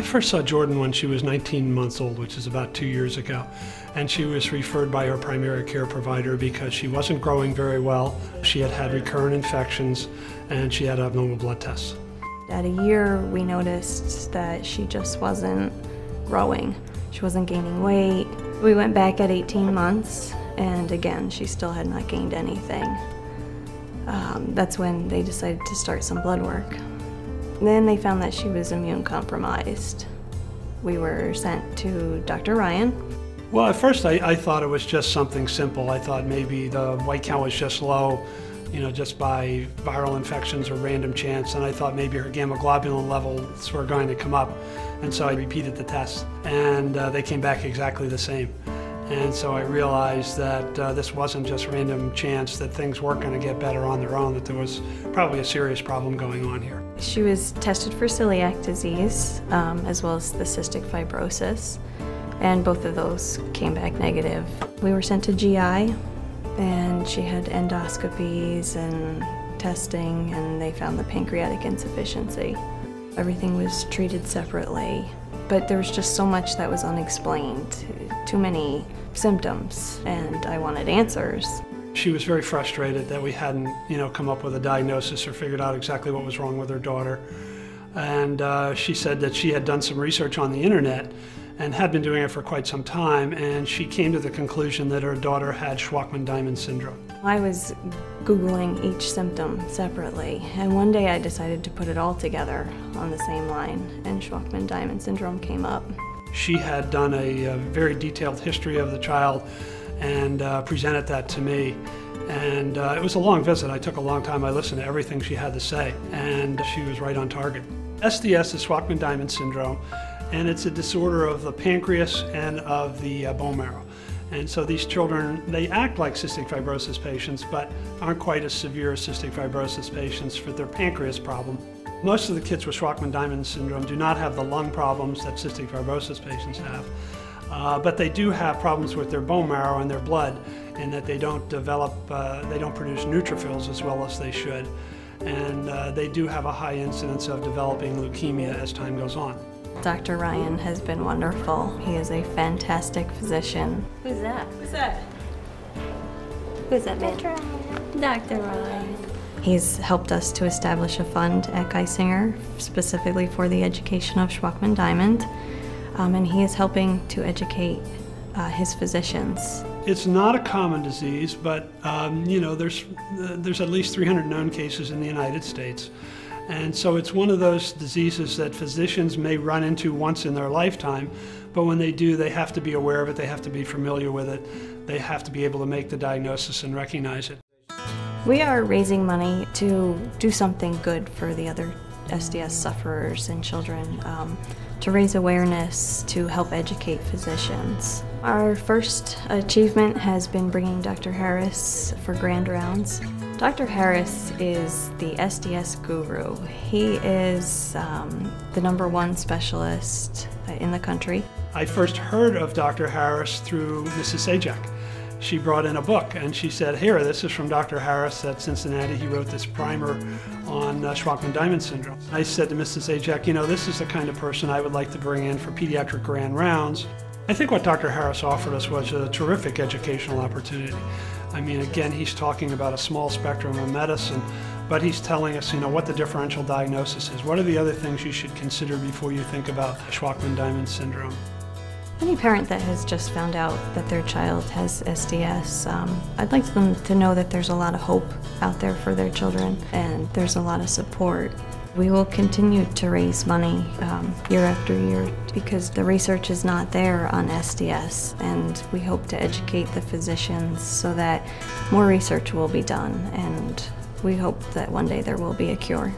I first saw Jordyn when she was 19 months old, which is about 2 years ago. And she was referred by her primary care provider because she wasn't growing very well. She had had recurrent infections and she had abnormal blood tests. At a year, we noticed that she just wasn't growing. She wasn't gaining weight. We went back at 18 months, and again, she still had not gained anything. That's when they decided to start some blood work. Then they found that she was immune compromised. We were sent to Dr. Ryan. Well, at first I thought it was just something simple. I thought maybe the white count was just low, just by viral infections or random chance, and I thought maybe her gamma globulin levels were going to come up. And so I repeated the test, and they came back exactly the same. And so I realized that this wasn't just random chance, that things weren't going to get better on their own, that there was probably a serious problem going on here. She was tested for celiac disease, as well as the cystic fibrosis, and both of those came back negative. We were sent to GI, and she had endoscopies and testing, and they found the pancreatic insufficiency. Everything was treated separately, but there was just so much that was unexplained, too many symptoms, and I wanted answers. She was very frustrated that we hadn't, come up with a diagnosis or figured out exactly what was wrong with her daughter. And she said that she had done some research on the internet and had been doing it for quite some time, and she came to the conclusion that her daughter had Shwachman-Diamond syndrome. I was Googling each symptom separately, and one day I decided to put it all together on the same line, and Shwachman-Diamond syndrome came up. She had done a very detailed history of the child and presented that to me. And it was a long visit. I took a long time. I listened to everything she had to say, and she was right on target. SDS is Shwachman-Diamond syndrome, and it's a disorder of the pancreas and of the bone marrow. And so these children, they act like cystic fibrosis patients, but aren't quite as severe as cystic fibrosis patients for their pancreas problem. Most of the kids with Shwachman-Diamond syndrome do not have the lung problems that cystic fibrosis patients have, but they do have problems with their bone marrow and their blood, in that they don't develop, they don't produce neutrophils as well as they should, and they do have a high incidence of developing leukemia as time goes on. Dr. Ryan has been wonderful. He is a fantastic physician. Who's that? Who's that? Who's that man? Dr. Ryan. Dr. Ryan. He's helped us to establish a fund at Geisinger specifically for the education of Shwachman-Diamond, and he is helping to educate his physicians. It's not a common disease, but there's at least 300 known cases in the United States. And so it's one of those diseases that physicians may run into once in their lifetime, but when they do, they have to be aware of it, they have to be familiar with it, they have to be able to make the diagnosis and recognize it. We are raising money to do something good for the other SDS sufferers and children, to raise awareness, to help educate physicians. Our first achievement has been bringing Dr. Harris for grand rounds. Dr. Harris is the SDS guru. He is the #1 specialist in the country. I first heard of Dr. Harris through Mrs. Sajak. She brought in a book and she said, "Here, this is from Dr. Harris at Cincinnati. He wrote this primer on Shwachman-Diamond syndrome." I said to Mrs. Sajak, this is the kind of person I would like to bring in for pediatric grand rounds. I think what Dr. Harris offered us was a terrific educational opportunity. I mean, again, he's talking about a small spectrum of medicine, but he's telling us, what the differential diagnosis is. What are the other things you should consider before you think about Shwachman-Diamond syndrome? Any parent that has just found out that their child has SDS, I'd like them to know that there's a lot of hope out there for their children, and there's a lot of support. We will continue to raise money year after year because the research is not there on SDS, and we hope to educate the physicians so that more research will be done, and we hope that one day there will be a cure.